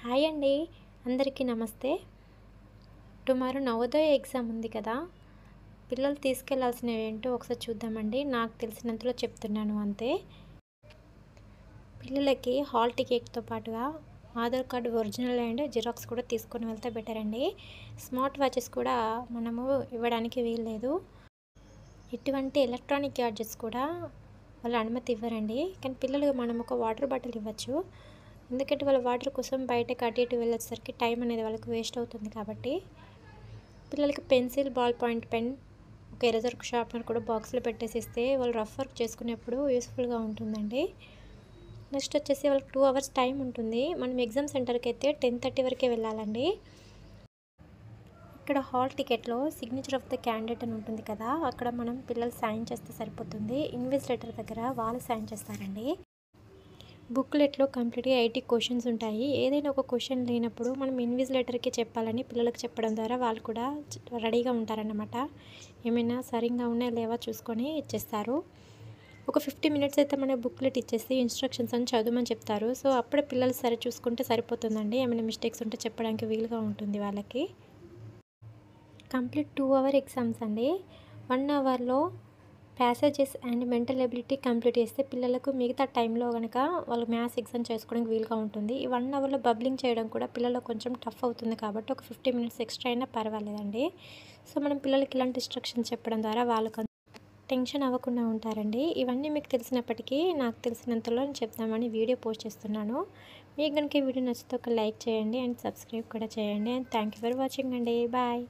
Hi అండి, అందరికీ నమస్తే. టుమారో నవోదయ ఎగ్జామ్ ఉంది కదా. పిల్లలు తీసుకెళ్లాల్సినవి ఏంటో ఒకసారి చూద్దామండి. నాకు తెలిసినంతలో చెప్తున్నాను అంతే. పిల్లలకి హాల్ టికెట్తో పాటుగా Aadhaar card original and xerox కూడా తీసుకొని వెళ్తే బెటర్ అండి. స్మార్ట్ వాచెస్ కూడా మనము ఇవ్వడానికి వీల్లేదు. ఇటువంటి ఎలక్ట్రానిక్ గ్యాడ్జెట్స్ కూడా వాళ్ళు అనుమతి ఇవ్వరండి. కానీ పిల్లలు మనం ఒక వాటర్ బాటిల్ ఇవ్వచ్చు. ఎందుకంటే వాళ్ళ వాటర్ కోసం బయటకు అటు ఇటు వెళ్ళేసరికి టైం అనేది వాళ్ళకి వేస్ట్ అవుతుంది కాబట్టి పిల్లలకి పెన్సిల్, బాల్ పాయింట్ పెన్, ఒక ఎరేజర్, షార్ప్నర్ కూడా బాక్స్లో పెట్టేసి ఇస్తే వాళ్ళు రఫ్ వర్క్ చేసుకునేప్పుడు యూస్ఫుల్గా ఉంటుందండి. నెక్స్ట్ వచ్చేసి వాళ్ళకి 2 అవర్స్ టైం ఉంటుంది. మనం ఎగ్జామ్ సెంటర్కి అయితే 10:30 వరకే వెళ్ళాలండి. ఇక్కడ హాల్ టికెట్లో సిగ్నేచర్ ఆఫ్ ద క్యాండిడేట్ అని ఉంటుంది కదా, అక్కడ మనం పిల్లలు సైన్ చేస్తే సరిపోతుంది. ఇన్విజిలేటర్ దగ్గర వాళ్ళు సైన్ చేస్తారండి. బుక్లెట్లో కంప్లీట్గా 80 క్వశ్చన్స్ ఉంటాయి. ఏదైనా ఒక క్వశ్చన్ లేనప్పుడు మనం ఇన్విజిలేటర్కి చెప్పాలని పిల్లలకు చెప్పడం ద్వారా వాళ్ళు కూడా రెడీగా ఉంటారన్నమాట. ఏమైనా సరిగ్గా ఉన్నాయా లేవా చూసుకొని ఇచ్చేస్తారు. ఒక 50 మినిట్స్ అయితే మన బుక్లెట్ ఇచ్చేసి ఇన్స్ట్రక్షన్స్ అని చదవమని చెప్తారు. సో అప్పుడే పిల్లలు సరి చూసుకుంటే సరిపోతుందండి. ఏమైనా మిస్టేక్స్ ఉంటే చెప్పడానికి వీలుగా ఉంటుంది వాళ్ళకి. కంప్లీట్ 2 అవర్ ఎగ్జామ్స్ అండి. 1 అవర్లో passages and mental ability complete చేస్తే పిల్లలకు మిగతా టైంలో కనుక వాళ్ళు మ్యాథ్స్ ఎగ్జామ్ చేసుకోవడానికి వీలుగా ఉంటుంది. ఈ 1 అవర్లో బబ్లింగ్ చేయడం కూడా పిల్లలకు కొంచెం టఫ్ అవుతుంది కాబట్టి ఒక 50 మినిట్స్ ఎక్స్ట్రా అయినా పర్వాలేదండి. సో మనం పిల్లలకి ఇలాంటి ఇన్స్ట్రక్షన్స్ చెప్పడం ద్వారా వాళ్ళకు టెన్షన్ అవ్వకుండా ఉంటారండి. ఇవన్నీ మీకు తెలిసినప్పటికీ నాకు తెలిసినంతలో చెప్దామని వీడియో పోస్ట్ చేస్తున్నాను. మీకు కనుక ఈ వీడియో నచ్చితే ఒక లైక్ చేయండి అండ్ సబ్స్క్రైబ్ కూడా చేయండి. And thank you for watching అండి. బాయ్.